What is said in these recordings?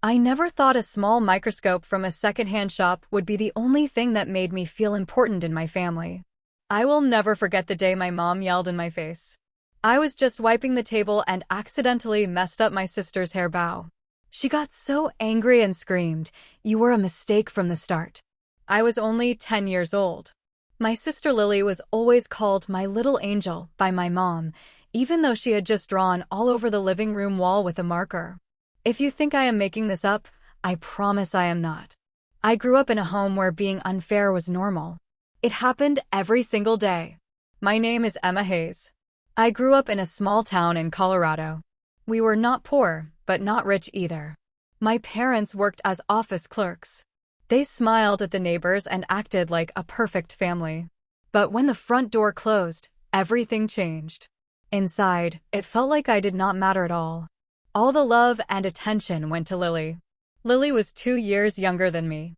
I never thought a small microscope from a secondhand shop would be the only thing that made me feel important in my family. I will never forget the day my mom yelled in my face. I was just wiping the table and accidentally messed up my sister's hair bow. She got so angry and screamed, "You were a mistake from the start." I was only 10 years old. My sister Lily was always called my little angel by my mom, even though she had just drawn all over the living room wall with a marker. If you think I am making this up, I promise I am not. I grew up in a home where being unfair was normal. It happened every single day. My name is Emma Hayes. I grew up in a small town in Colorado. We were not poor, but not rich either. My parents worked as office clerks. They smiled at the neighbors and acted like a perfect family. But when the front door closed, everything changed. Inside, it felt like I did not matter at all. All the love and attention went to Lily. Lily was 2 years younger than me.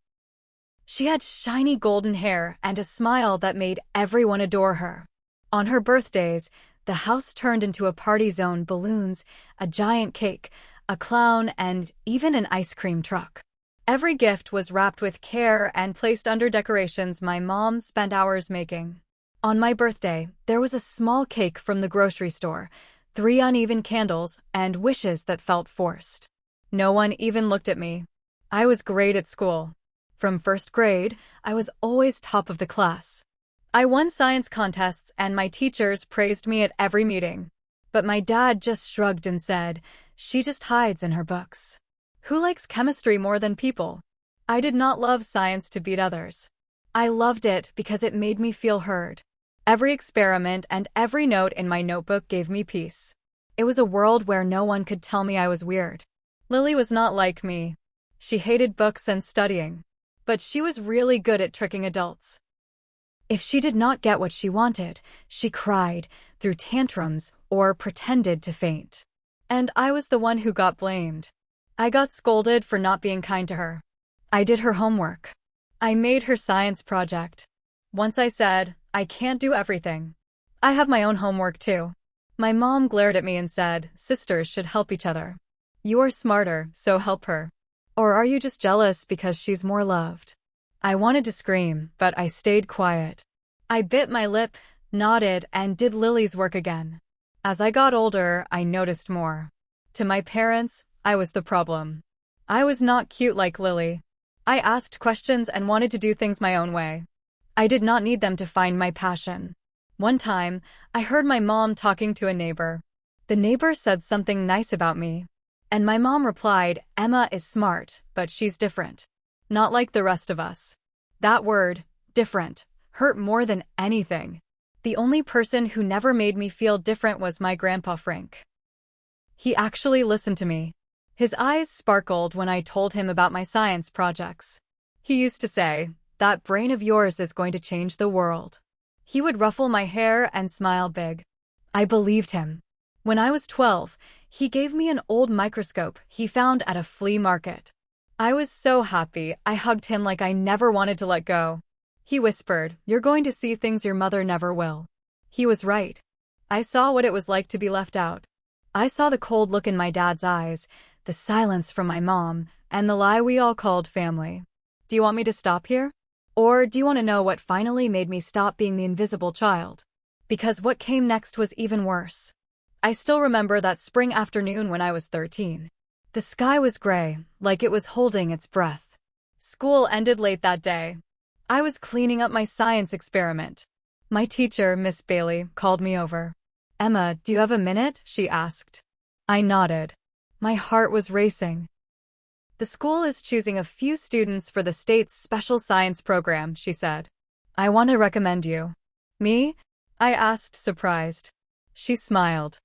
She had shiny golden hair and a smile that made everyone adore her. On her birthdays, the house turned into a party zone: balloons, a giant cake, a clown, and even an ice cream truck. Every gift was wrapped with care and placed under decorations my mom spent hours making. On my birthday, there was a small cake from the grocery store, 3 uneven candles, and wishes that felt forced. No one even looked at me. I was great at school. From first grade, I was always top of the class. I won science contests and my teachers praised me at every meeting. But my dad just shrugged and said, "She just hides in her books. Who likes chemistry more than people?" I did not love science to beat others. I loved it because it made me feel heard. Every experiment and every note in my notebook gave me peace. It was a world where no one could tell me I was weird. Lily was not like me. She hated books and studying. But she was really good at tricking adults. If she did not get what she wanted, she cried, threw tantrums, or pretended to faint. And I was the one who got blamed. I got scolded for not being kind to her. I did her homework. I made her science project. Once I said, "I can't do everything. I have my own homework too." My mom glared at me and said, "Sisters should help each other. You are smarter, so help her. Or are you just jealous because she's more loved?" I wanted to scream, but I stayed quiet. I bit my lip, nodded, and did Lily's work again. As I got older, I noticed more. To my parents, I was the problem. I was not cute like Lily. I asked questions and wanted to do things my own way. I did not need them to find my passion. One time, I heard my mom talking to a neighbor. The neighbor said something nice about me. And my mom replied, "Emma is smart, but she's different. Not like the rest of us." That word, different, hurt more than anything. The only person who never made me feel different was my grandpa Frank. He actually listened to me. His eyes sparkled when I told him about my science projects. He used to say, "That brain of yours is going to change the world." He would ruffle my hair and smile big. I believed him. When I was 12, he gave me an old microscope he found at a flea market. I was so happy, I hugged him like I never wanted to let go. He whispered, "You're going to see things your mother never will." He was right. I saw what it was like to be left out. I saw the cold look in my dad's eyes, the silence from my mom, and the lie we all called family. Do you want me to stop here? Or do you want to know what finally made me stop being the invisible child? Because what came next was even worse. I still remember that spring afternoon when I was 13. The sky was gray, like it was holding its breath. School ended late that day. I was cleaning up my science experiment. My teacher, Miss Bailey, called me over. "Emma, do you have a minute?" she asked. I nodded. My heart was racing. "The school is choosing a few students for the state's special science program," she said. "I want to recommend you." "Me?" I asked, surprised. She smiled.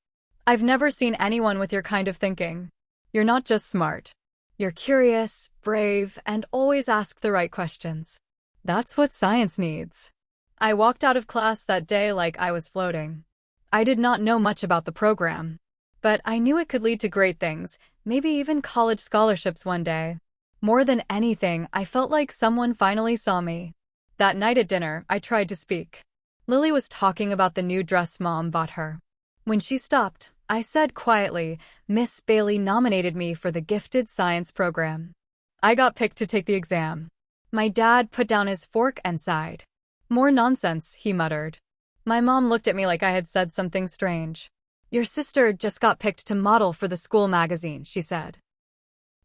"I've never seen anyone with your kind of thinking. You're not just smart. You're curious, brave, and always ask the right questions. That's what science needs." I walked out of class that day like I was floating. I did not know much about the program. But I knew it could lead to great things, maybe even college scholarships one day. More than anything, I felt like someone finally saw me. That night at dinner, I tried to speak. Lily was talking about the new dress Mom bought her. When she stopped, I said quietly. Miss Bailey nominated me for the gifted science program. I got picked to take the exam. My dad put down his fork and sighed. More nonsense, he muttered. My mom looked at me like I had said something strange. Your sister just got picked to model for the school magazine, she said.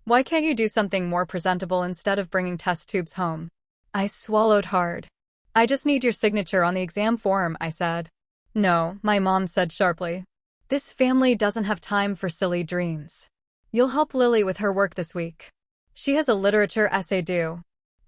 Why can't you do something more presentable instead of bringing test tubes home? I swallowed hard. I just need your signature on the exam form, I said. No, my mom said sharply. This family doesn't have time for silly dreams. You'll help Lily with her work this week. She has a literature essay due.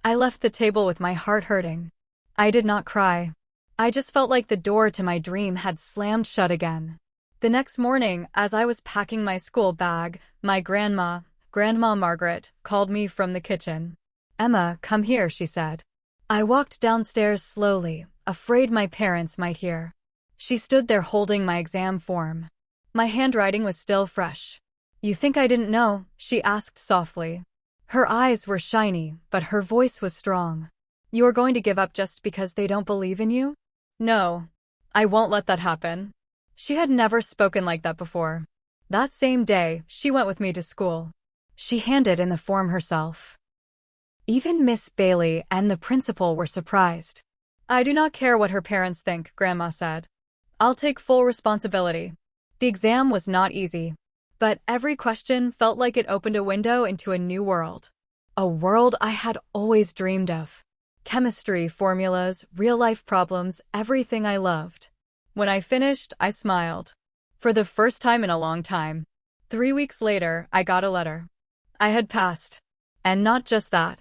I left the table with my heart hurting. I did not cry. I just felt like the door to my dream had slammed shut again. The next morning, as I was packing my school bag, my Grandma Margaret, called me from the kitchen. Emma, come here, she said. I walked downstairs slowly, afraid my parents might hear. She stood there holding my exam form. My handwriting was still fresh. You think I didn't know? She asked softly. Her eyes were shiny, but her voice was strong. You are going to give up just because they don't believe in you? No, I won't let that happen. She had never spoken like that before. That same day, she went with me to school. She handed in the form herself. Even Miss Bailey and the principal were surprised. I do not care what her parents think, Grandma said. I'll take full responsibility. The exam was not easy, but every question felt like it opened a window into a new world. A world I had always dreamed of. Chemistry, formulas, real-life problems, everything I loved. When I finished, I smiled. For the first time in a long time. 3 weeks later, I got a letter. I had passed. And not just that.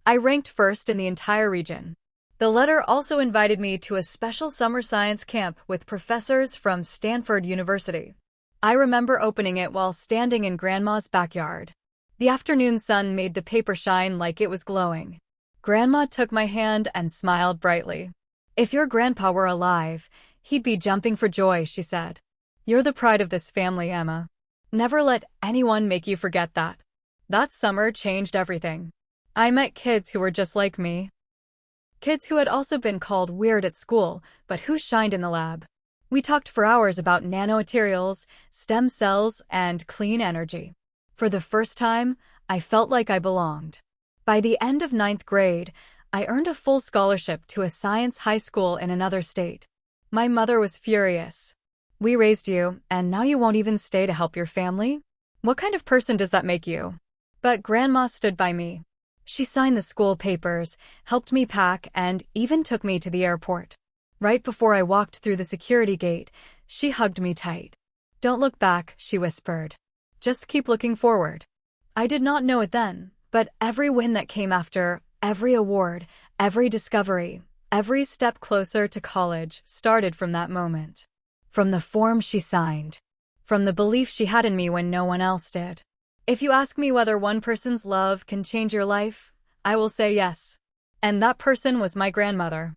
I ranked first in the entire region. The letter also invited me to a special summer science camp with professors from Stanford University. I remember opening it while standing in Grandma's backyard. The afternoon sun made the paper shine like it was glowing. Grandma took my hand and smiled brightly. If your grandpa were alive, he'd be jumping for joy, she said. You're the pride of this family, Emma. Never let anyone make you forget that. That summer changed everything. I met kids who were just like me. Kids who had also been called weird at school, but who shined in the lab. We talked for hours about nanomaterials, stem cells, and clean energy. For the first time, I felt like I belonged. By the end of 9th grade, I earned a full scholarship to a science high school in another state. My mother was furious. We raised you, and now you won't even stay to help your family? What kind of person does that make you? But Grandma stood by me. She signed the school papers, helped me pack, and even took me to the airport. Right before I walked through the security gate, she hugged me tight. Don't look back, she whispered. Just keep looking forward. I did not know it then, but every win that came after, every award, every discovery, every step closer to college started from that moment. From the form she signed. From the belief she had in me when no one else did. If you ask me whether one person's love can change your life, I will say yes. And that person was my grandmother.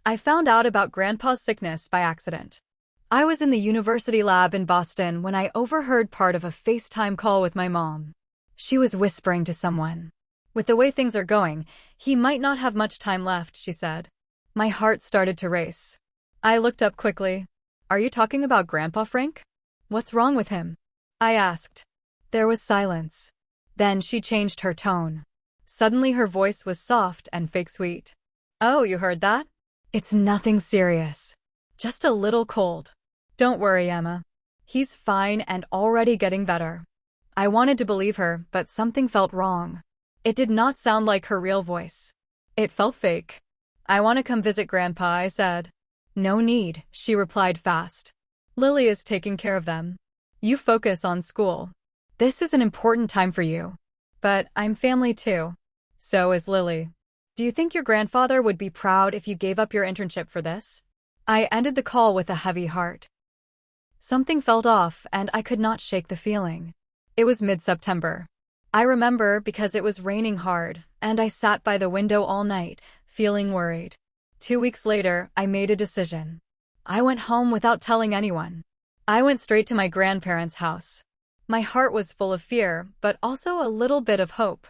I found out about Grandpa's sickness by accident. I was in the university lab in Boston when I overheard part of a FaceTime call with my mom. She was whispering to someone. With the way things are going, he might not have much time left, she said. My heart started to race. I looked up quickly. Are you talking about Grandpa Frank? What's wrong with him? I asked. There was silence. Then she changed her tone. Suddenly her voice was soft and fake sweet. Oh, you heard that? It's nothing serious. Just a little cold. Don't worry, Emma. He's fine and already getting better. I wanted to believe her, but something felt wrong. It did not sound like her real voice. It felt fake. I want to come visit Grandpa, I said. No need, she replied fast. Lily is taking care of them. You focus on school. This is an important time for you. But I'm family too. So is Lily. Do you think your grandfather would be proud if you gave up your internship for this? I ended the call with a heavy heart. Something felt off, and I could not shake the feeling. It was mid-September. I remember because it was raining hard, and I sat by the window all night, feeling worried. 2 weeks later, I made a decision. I went home without telling anyone. I went straight to my grandparents' house. My heart was full of fear, but also a little bit of hope.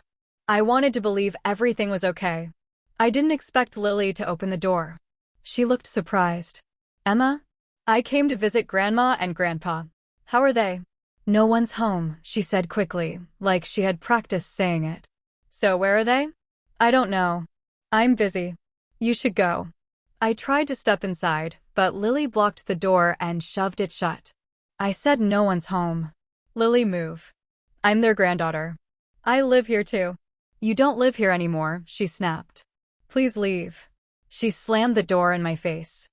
I wanted to believe everything was okay. I didn't expect Lily to open the door. She looked surprised. Emma? I came to visit Grandma and Grandpa. How are they? No one's home, she said quickly, like she had practiced saying it. So where are they? I don't know. I'm busy. You should go. I tried to step inside, but Lily blocked the door and shoved it shut. I said no one's home. Lily, move. I'm their granddaughter. I live here too. You don't live here anymore, she snapped. Please leave. She slammed the door in my face.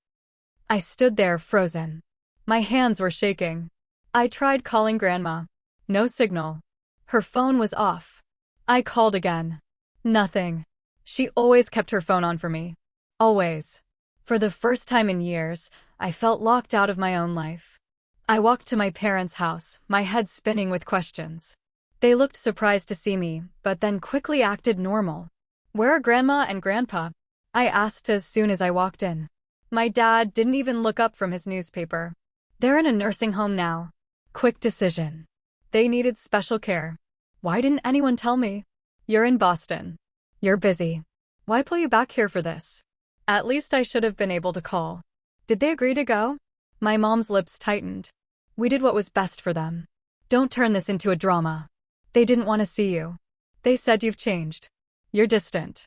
I stood there frozen. My hands were shaking. I tried calling Grandma. No signal. Her phone was off. I called again. Nothing. She always kept her phone on for me. Always. For the first time in years, I felt locked out of my own life. I walked to my parents' house, my head spinning with questions. They looked surprised to see me, but then quickly acted normal. Where are Grandma and Grandpa? I asked as soon as I walked in. My dad didn't even look up from his newspaper. They're in a nursing home now. Quick decision. They needed special care. Why didn't anyone tell me? You're in Boston. You're busy. Why pull you back here for this? At least I should have been able to call. Did they agree to go? My mom's lips tightened. We did what was best for them. Don't turn this into a drama. They didn't want to see you. They said you've changed. You're distant.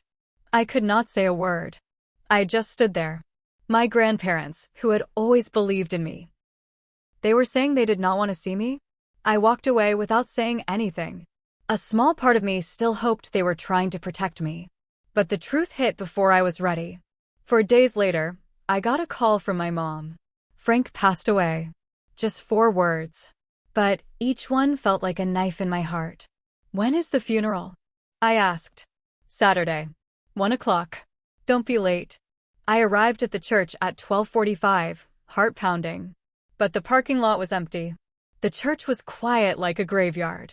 I could not say a word. I just stood there. My grandparents, who had always believed in me. They were saying they did not want to see me? I walked away without saying anything. A small part of me still hoped they were trying to protect me. But the truth hit before I was ready. 4 days later, I got a call from my mom. Frank passed away. Just 4 words. But each one felt like a knife in my heart. When is the funeral? I asked. Saturday. 1 o'clock. Don't be late. I arrived at the church at 12:45, heart pounding. But the parking lot was empty. The church was quiet like a graveyard.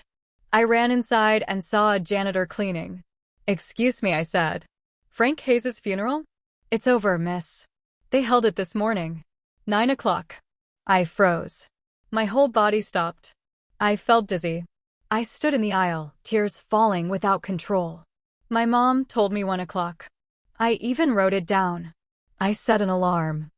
I ran inside and saw a janitor cleaning. Excuse me, I said. Frank Hayes' funeral? It's over, miss. They held it this morning. 9 o'clock. I froze. My whole body stopped. I felt dizzy. I stood in the aisle, tears falling without control. My mom told me 1 o'clock. I even wrote it down. I set an alarm.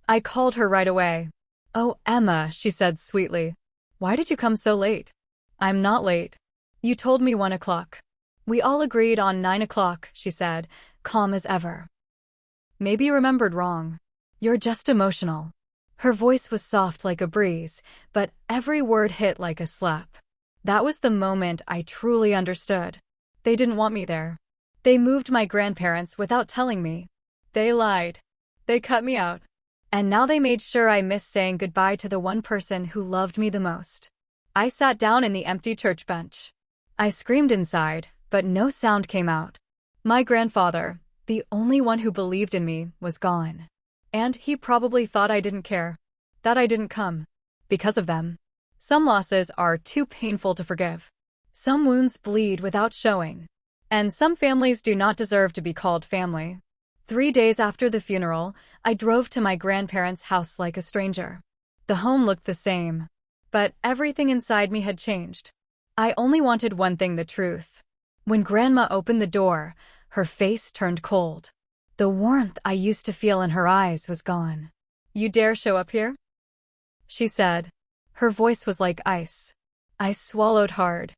I called her right away. Oh, Emma, she said sweetly. Why did you come so late? I'm not late. You told me 1 o'clock. We all agreed on 9 o'clock, she said, calm as ever. Maybe you remembered wrong. You're just emotional. Her voice was soft like a breeze, but every word hit like a slap. That was the moment I truly understood. They didn't want me there. They moved my grandparents without telling me. They lied. They cut me out. And now they made sure I missed saying goodbye to the one person who loved me the most. I sat down in the empty church bench. I screamed inside, but no sound came out. My grandfather, the only one who believed in me, was gone. And he probably thought I didn't care. That I didn't come. Because of them. Some losses are too painful to forgive. Some wounds bleed without showing. And some families do not deserve to be called family. 3 days after the funeral, I drove to my grandparents' house like a stranger. The home looked the same. But everything inside me had changed. I only wanted one thing, the truth. When Grandma opened the door, her face turned cold. The warmth I used to feel in her eyes was gone. You dare show up here? She said. Her voice was like ice. I swallowed hard.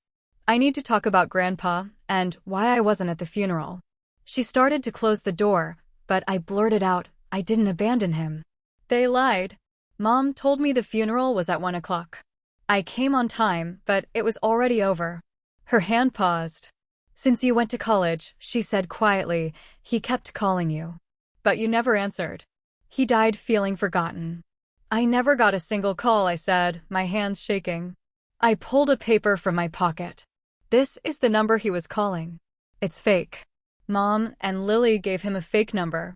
I need to talk about Grandpa and why I wasn't at the funeral. She started to close the door, but I blurted out, I didn't abandon him. They lied. Mom told me the funeral was at 1 o'clock. I came on time, but it was already over. Her hand paused. Since you went to college, she said quietly, he kept calling you. But you never answered. He died feeling forgotten. I never got a single call, I said, my hands shaking. I pulled a paper from my pocket. This is the number he was calling. It's fake. Mom and Lily gave him a fake number.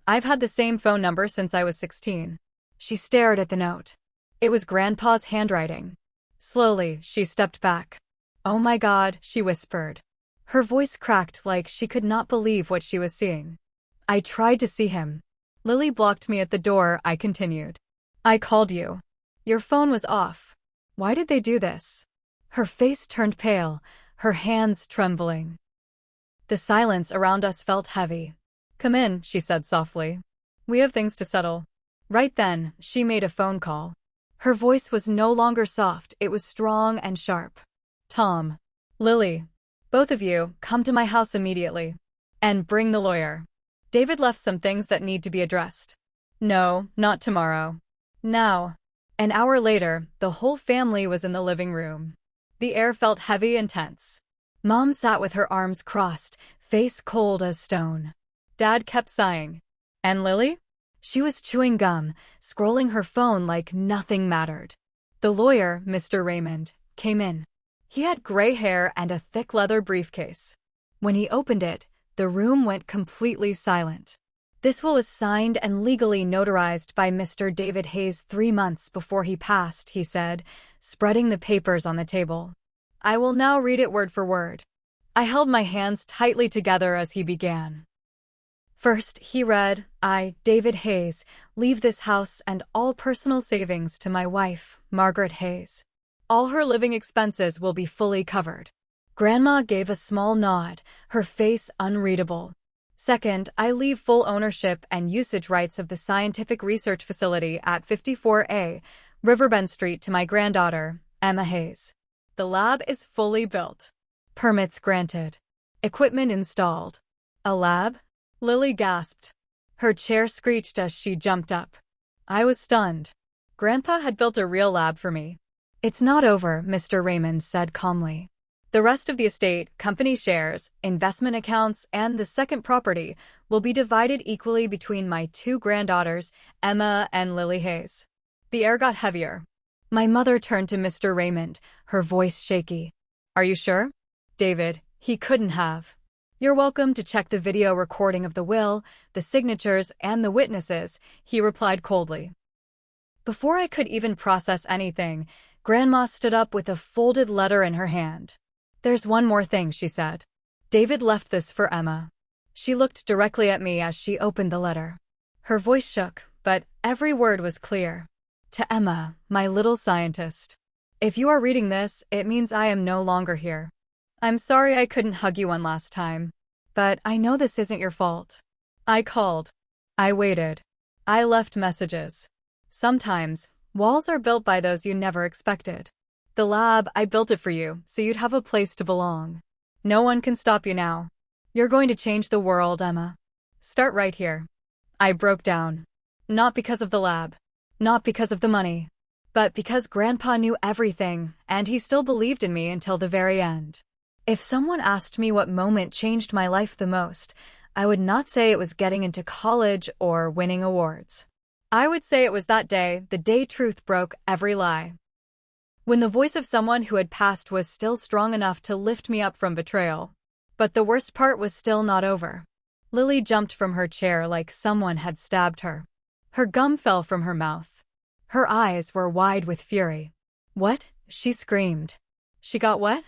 I've had the same phone number since I was 16. She stared at the note. It was Grandpa's handwriting. Slowly, she stepped back. Oh my God, she whispered. Her voice cracked like she could not believe what she was seeing. I tried to see him. Lily blocked me at the door, I continued. I called you. Your phone was off. Why did they do this? Her face turned pale, her hands trembling. The silence around us felt heavy. Come in, she said softly. We have things to settle. Right then, she made a phone call. Her voice was no longer soft, it was strong and sharp. Tom. Lily. Both of you, come to my house immediately. And bring the lawyer. David left some things that need to be addressed. No, not tomorrow. Now. An hour later, the whole family was in the living room. The air felt heavy and tense. Mom sat with her arms crossed, face cold as stone. Dad kept sighing. And Lily? She was chewing gum, scrolling her phone like nothing mattered. The lawyer, Mr. Raymond, came in. He had gray hair and a thick leather briefcase. When he opened it, the room went completely silent. This will was signed and legally notarized by Mr. David Hayes 3 months before he passed, he said, spreading the papers on the table. I will now read it word for word. I held my hands tightly together as he began. First, he read, I, David Hayes, leave this house and all personal savings to my wife, Margaret Hayes. All her living expenses will be fully covered. Grandma gave a small nod, her face unreadable. Second, I leave full ownership and usage rights of the scientific research facility at 54A, Riverbend Street to my granddaughter, Emma Hayes. The lab is fully built. Permits granted. Equipment installed. A lab? Lily gasped. Her chair screeched as she jumped up. I was stunned. Grandpa had built a real lab for me. It's not over, Mr. Raymond said calmly. The rest of the estate, company shares, investment accounts, and the second property will be divided equally between my 2 granddaughters, Emma and Lily Hayes. The air got heavier. My mother turned to Mr. Raymond, her voice shaky. Are you sure? David, he couldn't have. You're welcome to check the video recording of the will, the signatures, and the witnesses, he replied coldly. Before I could even process anything, Grandma stood up with a folded letter in her hand. There's one more thing, she said. David left this for Emma. She looked directly at me as she opened the letter. Her voice shook, but every word was clear. To Emma, my little scientist. If you are reading this, it means I am no longer here. I'm sorry I couldn't hug you one last time. But I know this isn't your fault. I called. I waited. I left messages. Sometimes, walls are built by those you never expected. The lab, I built it for you, so you'd have a place to belong. No one can stop you now. You're going to change the world, Emma. Start right here. I broke down. Not because of the lab. Not because of the money. But because Grandpa knew everything, and he still believed in me until the very end. If someone asked me what moment changed my life the most, I would not say it was getting into college or winning awards. I would say it was that day, the day truth broke every lie. When the voice of someone who had passed was still strong enough to lift me up from betrayal. But the worst part was still not over. Lily jumped from her chair like someone had stabbed her. Her gum fell from her mouth. Her eyes were wide with fury. What? She screamed. She got what?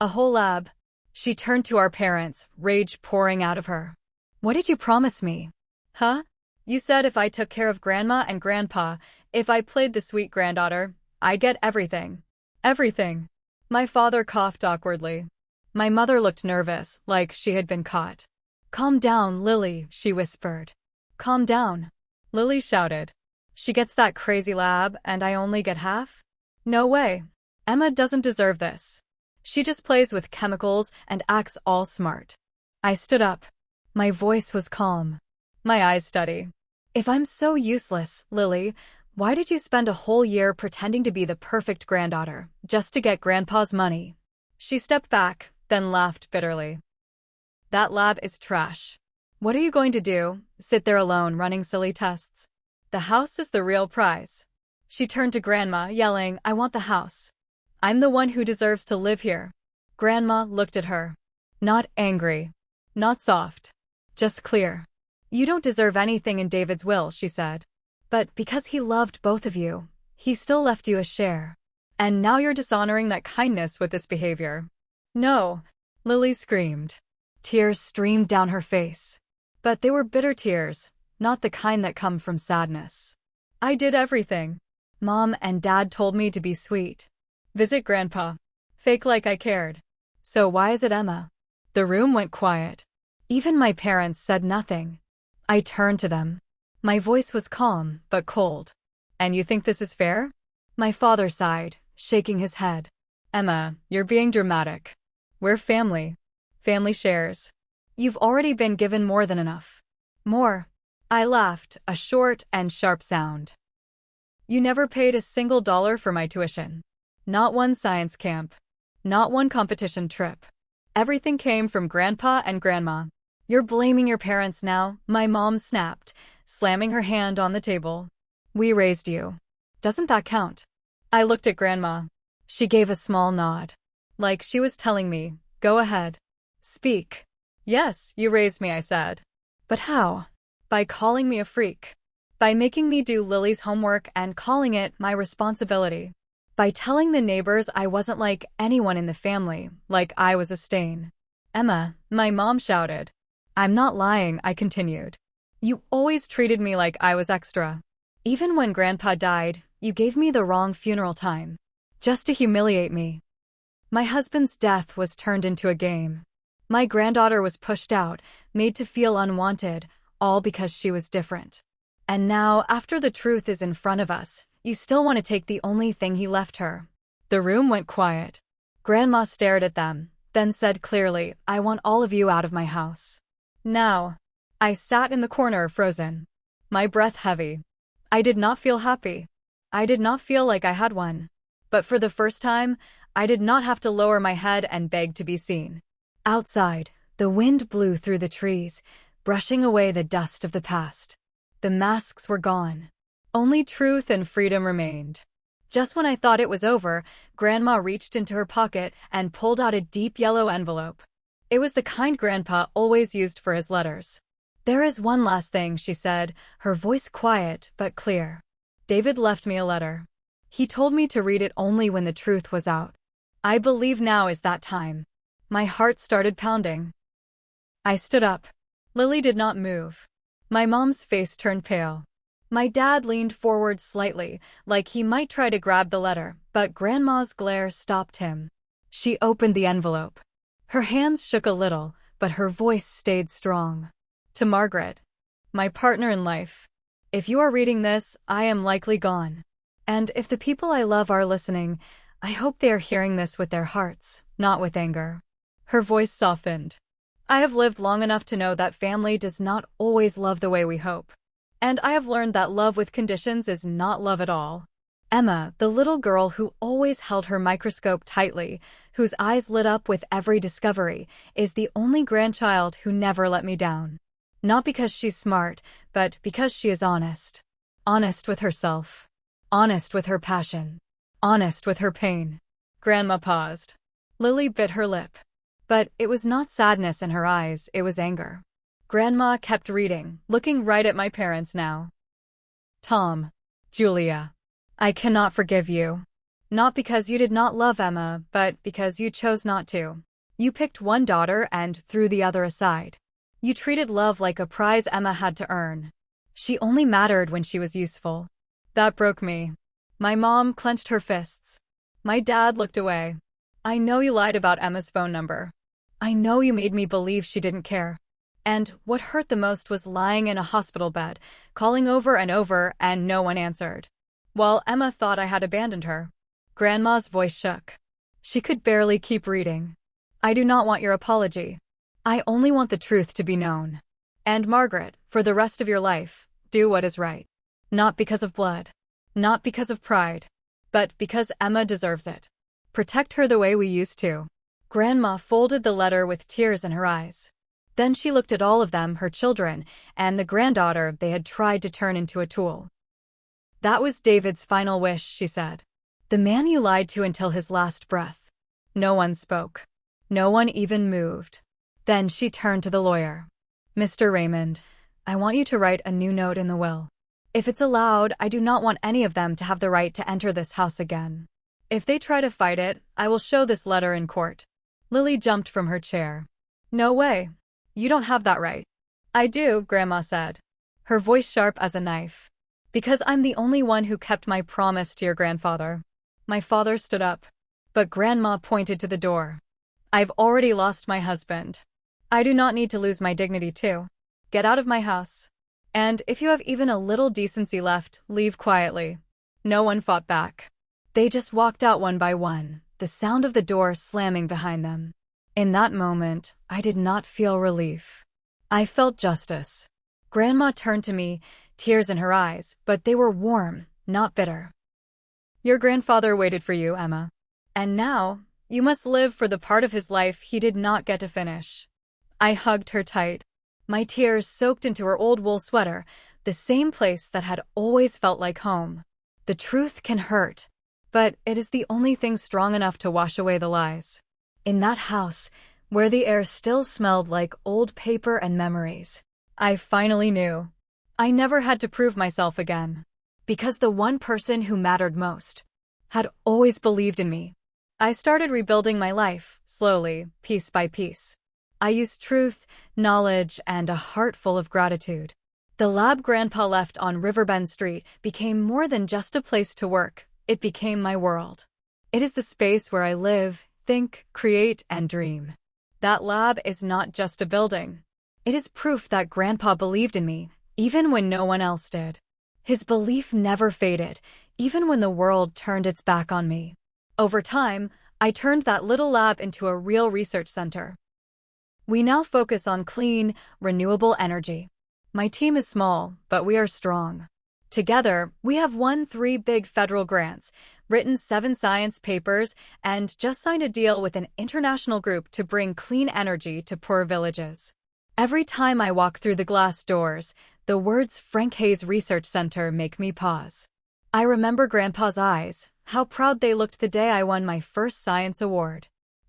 A whole lab. She turned to our parents, rage pouring out of her. What did you promise me? Huh? You said if I took care of Grandma and Grandpa, if I played the sweet granddaughter, I'd get everything. Everything. My father coughed awkwardly. My mother looked nervous, like she had been caught. Calm down, Lily, she whispered. Calm down. Lily shouted. She gets that crazy lab, and I only get half? No way. Emma doesn't deserve this. She just plays with chemicals and acts all smart. I stood up. My voice was calm. My eyes steady. If I'm so useless, Lily, why did you spend a whole year pretending to be the perfect granddaughter, just to get Grandpa's money? She stepped back, then laughed bitterly. That lab is trash. What are you going to do? Sit there alone running silly tests? The house is the real prize. She turned to Grandma, yelling, I want the house. I'm the one who deserves to live here. Grandma looked at her. Not angry. Not soft. Just clear. You don't deserve anything in David's will, she said. But because he loved both of you, he still left you a share. And now you're dishonoring that kindness with this behavior. No, Lily screamed. Tears streamed down her face. But they were bitter tears, not the kind that come from sadness. I did everything. Mom and Dad told me to be sweet. Visit Grandpa. Fake like I cared. So why is it Emma? The room went quiet. Even my parents said nothing. I turned to them. My voice was calm, but cold. And you think this is fair? My father sighed, shaking his head. Emma, you're being dramatic. We're family. Family shares. You've already been given more than enough. More. I laughed, a short and sharp sound. You never paid a single dollar for my tuition. Not one science camp. Not one competition trip. Everything came from Grandpa and Grandma. You're blaming your parents now, my mom snapped, slamming her hand on the table. We raised you. Doesn't that count? I looked at Grandma. She gave a small nod. Like she was telling me, go ahead. Speak. Yes, you raised me, I said. But how? By calling me a freak. By making me do Lily's homework and calling it my responsibility. By telling the neighbors I wasn't like anyone in the family, like I was a stain. Emma, my mom shouted. I'm not lying, I continued. You always treated me like I was extra. Even when Grandpa died, you gave me the wrong funeral time. Just to humiliate me. My husband's death was turned into a game. My granddaughter was pushed out, made to feel unwanted, all because she was different. And now, after the truth is in front of us, you still want to take the only thing he left her. The room went quiet. Grandma stared at them, then said clearly, I want all of you out of my house. Now. I sat in the corner, frozen. My breath heavy. I did not feel happy. I did not feel like I had one. But for the first time, I did not have to lower my head and beg to be seen. Outside, the wind blew through the trees, brushing away the dust of the past. The masks were gone. Only truth and freedom remained. Just when I thought it was over, Grandma reached into her pocket and pulled out a deep yellow envelope. It was the kind Grandpa always used for his letters. There is one last thing, she said, her voice quiet but clear. David left me a letter. He told me to read it only when the truth was out. I believe now is that time. My heart started pounding. I stood up. Lily did not move. My mom's face turned pale. My dad leaned forward slightly, like he might try to grab the letter, but Grandma's glare stopped him. She opened the envelope. Her hands shook a little, but her voice stayed strong. To Margaret, my partner in life. If you are reading this, I am likely gone. And if the people I love are listening, I hope they are hearing this with their hearts, not with anger. Her voice softened. I have lived long enough to know that family does not always love the way we hope. And I have learned that love with conditions is not love at all. Emma, the little girl who always held her microscope tightly, whose eyes lit up with every discovery, is the only grandchild who never let me down. Not because she's smart, but because she is honest. Honest with herself. Honest with her passion. Honest with her pain. Grandma paused. Lily bit her lip. But it was not sadness in her eyes, it was anger. Grandma kept reading, looking right at my parents now. Tom. Julia. I cannot forgive you. Not because you did not love Emma, but because you chose not to. You picked one daughter and threw the other aside. You treated love like a prize Emma had to earn. She only mattered when she was useful. That broke me. My mom clenched her fists. My dad looked away. I know you lied about Emma's phone number. I know you made me believe she didn't care. And what hurt the most was lying in a hospital bed, calling over and no one answered. While Emma thought I had abandoned her. Grandma's voice shook. She could barely keep reading. I do not want your apology. I only want the truth to be known. And Margaret, for the rest of your life, do what is right. Not because of blood. Not because of pride. But because Emma deserves it. Protect her the way we used to. Grandma folded the letter with tears in her eyes. Then she looked at all of them, her children, and the granddaughter they had tried to turn into a tool. That was David's final wish, she said. The man you lied to until his last breath. No one spoke. No one even moved. Then she turned to the lawyer. Mr. Raymond, I want you to write a new note in the will. If it's allowed, I do not want any of them to have the right to enter this house again. If they try to fight it, I will show this letter in court. Lily jumped from her chair. No way. You don't have that right. I do, Grandma said. Her voice sharp as a knife. Because I'm the only one who kept my promise to your grandfather. My father stood up. But Grandma pointed to the door. I've already lost my husband. I do not need to lose my dignity too. Get out of my house. And if you have even a little decency left, leave quietly. No one fought back. They just walked out one by one, the sound of the door slamming behind them. In that moment, I did not feel relief. I felt justice. Grandma turned to me, tears in her eyes, but they were warm, not bitter. Your grandfather waited for you, Emma. And now, you must live for the part of his life he did not get to finish. I hugged her tight. My tears soaked into her old wool sweater, the same place that had always felt like home. The truth can hurt, but it is the only thing strong enough to wash away the lies. In that house, where the air still smelled like old paper and memories, I finally knew. I never had to prove myself again. Because the one person who mattered most had always believed in me. I started rebuilding my life, slowly, piece by piece. I used truth, knowledge, and a heart full of gratitude. The lab Grandpa left on Riverbend Street became more than just a place to work. It became my world. It is the space where I live, think, create, and dream. That lab is not just a building. It is proof that Grandpa believed in me, even when no one else did. His belief never faded, even when the world turned its back on me. Over time, I turned that little lab into a real research center. We now focus on clean, renewable energy. My team is small, but we are strong. Together, we have won 3 big federal grants, written 7 science papers, and just signed a deal with an international group to bring clean energy to poor villages. Every time I walk through the glass doors, the words Frank Hayes Research Center make me pause. I remember Grandpa's eyes, how proud they looked the day I won my first science award.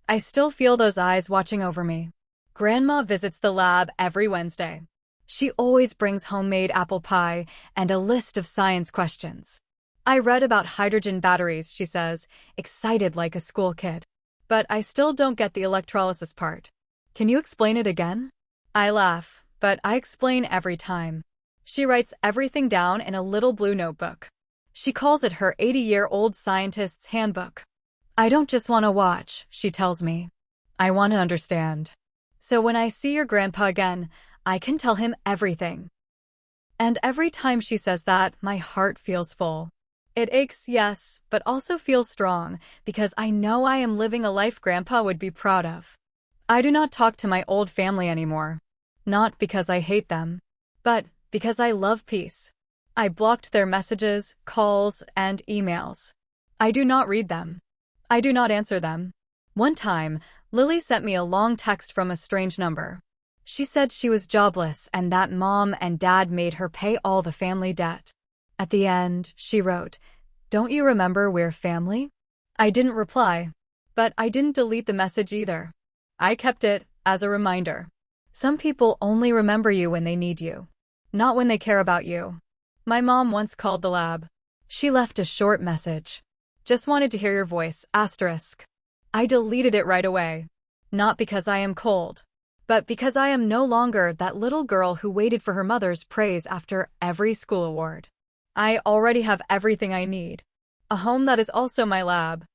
I still feel those eyes watching over me. Grandma visits the lab every Wednesday. She always brings homemade apple pie and a list of science questions. I read about hydrogen batteries, she says, excited like a school kid. But I still don't get the electrolysis part. Can you explain it again? I laugh, but I explain every time. She writes everything down in a little blue notebook. She calls it her 80-year-old scientist's handbook. I don't just want to watch, she tells me. I want to understand. So when I see your grandpa again, I can tell him everything. And every time she says that, my heart feels full. It aches, yes, but also feels strong, because I know I am living a life Grandpa would be proud of. I do not talk to my old family anymore. Not because I hate them, but because I love peace. I blocked their messages, calls, and emails. I do not read them. I do not answer them. One time, Lily sent me a long text from a strange number. She said she was jobless and that Mom and Dad made her pay all the family debt. At the end, she wrote, "Don't you remember we're family?" I didn't reply, but I didn't delete the message either. I kept it as a reminder. Some people only remember you when they need you, not when they care about you. My mom once called the lab. She left a short message. Just wanted to hear your voice, asterisk. I deleted it right away. Not because I am cold, but because I am no longer that little girl who waited for her mother's praise after every school award. I already have everything I need. A home that is also my lab.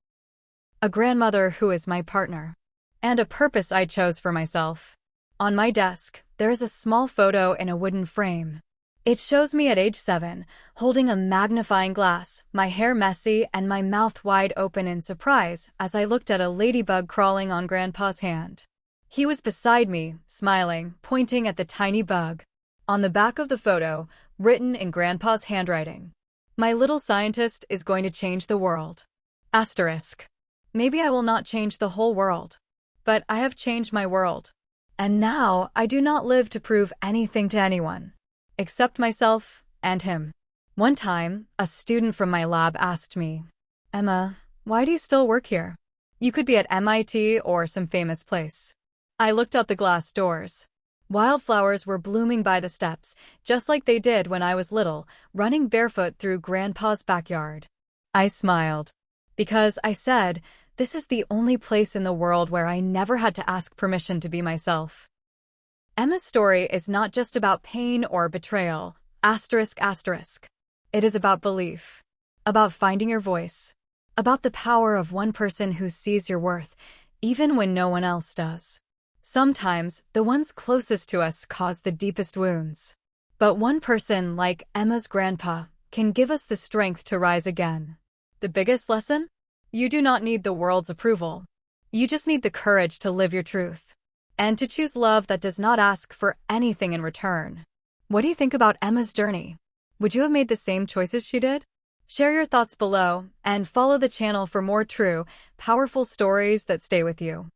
A grandmother who is my partner. And a purpose I chose for myself. On my desk, there is a small photo in a wooden frame. It shows me at age 7, holding a magnifying glass, my hair messy and my mouth wide open in surprise as I looked at a ladybug crawling on Grandpa's hand. He was beside me, smiling, pointing at the tiny bug. On the back of the photo, written in Grandpa's handwriting, "My little scientist is going to change the world." Asterisk. Maybe I will not change the whole world, but I have changed my world. And now I do not live to prove anything to anyone, except myself and him. One time, a student from my lab asked me, "Emma, why do you still work here? You could be at MIT or some famous place." I looked out the glass doors. Wildflowers were blooming by the steps, just like they did when I was little, running barefoot through Grandpa's backyard. I smiled. Because I said, this is the only place in the world where I never had to ask permission to be myself. Emma's story is not just about pain or betrayal, asterisk asterisk. It is about belief, about finding your voice, about the power of one person who sees your worth, even when no one else does. Sometimes, the ones closest to us cause the deepest wounds. But one person, like Emma's grandpa, can give us the strength to rise again. The biggest lesson? You do not need the world's approval. You just need the courage to live your truth. And to choose love that does not ask for anything in return. What do you think about Emma's journey? Would you have made the same choices she did? Share your thoughts below, and follow the channel for more true, powerful stories that stay with you.